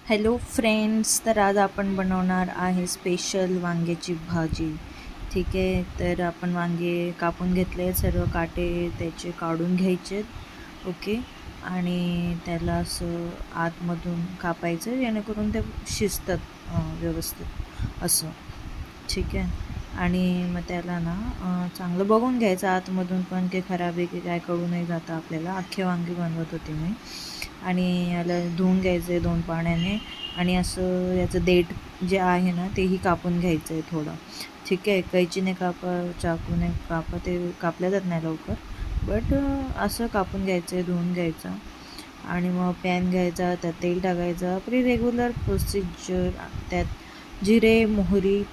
Hello friends, तर आज आपण बनवणार आहे स्पेशल वांग्याची भाजी. ठीक आहे, तर आपण वांगे कापून घेतले, सर्व काटे त्याचे काढून घ्यायचे. ओके. आणि त्याला असं आतमधून कापायचं जेणेकरून ते शिजतात व्यवस्थित असं. ठीक आहे. आणि मग त्याला ना चांगलं बघून घ्यायचं आतमधून पण काही खराब आहे की काय कळू नाही जातं आपल्याला. अख्खे वांगे बनवत होते मी. आणि याला धुवून घ्यायचं आहे 2 पाण्याने. आणि असं याचं देठ जे आहे ना तेही कापून घ्यायचं आहे थोडं. ठीक आहे. कैचीने कापा, चाकूने कापा, ते कापल्या जात नाही लवकर. बट असं कापून घ्यायचं आहे, धुवून घ्यायचं. आणि मग पॅन घ्यायचा, त्यात तेल टाकायचं, आपली रेग्युलर प्रोसिजर. त्यात जिरे, मोहरी.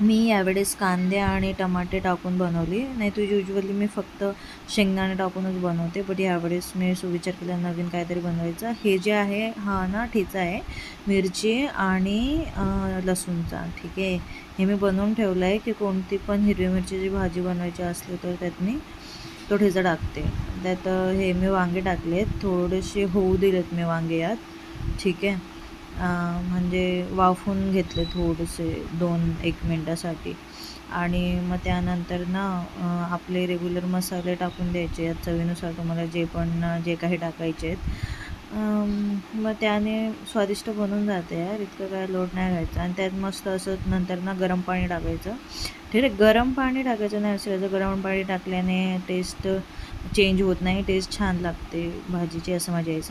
मी यावेळेस कांदे आणि टमाटे टाकून बनवली, नाही तर युजुअली मी फक्त शेंगदाणे टाकूनच बनवते. बट यावेळेस मी सुविचार केला नवीन काहीतरी बनवायचा. हे जे आहे हा ना ठेचा आहे मिरची आणि लसूणचा. ठीक आहे. हे मी बनवून ठेवलं आहे की कोणती पण हिरवी मिरचीची भाजी बनवायची असली तर त्यात मी तो ठेचा टाकते. त्यात हे मी वांगे टाकलेत, थोडेसे होऊ दिलेत मी वांगे यात. ठीक आहे. म्हणजे वाफवून घेतले थोडेसे 2-1 मिनटासाठी. आणि मग त्यानंतर ना आपले रेग्युलर मसाले टाकून द्यायचे आहेत चवीनुसार, तुम्हाला जे काही टाकायचे आहेत. मग त्याने स्वादिष्ट बनून जाते यार, इतकं काय लोड नाही घ्यायचं. आणि त्यात मस्त असं नंतर ना गरम पाणी टाकायचं. ठीक आहे. गरम पाणी टाकायचं नाही, असं गरम पाणी टाकल्याने टेस्ट चेंज होत नाही, टेस्ट छान लागते भाजीची, असं माझी आई सांगते.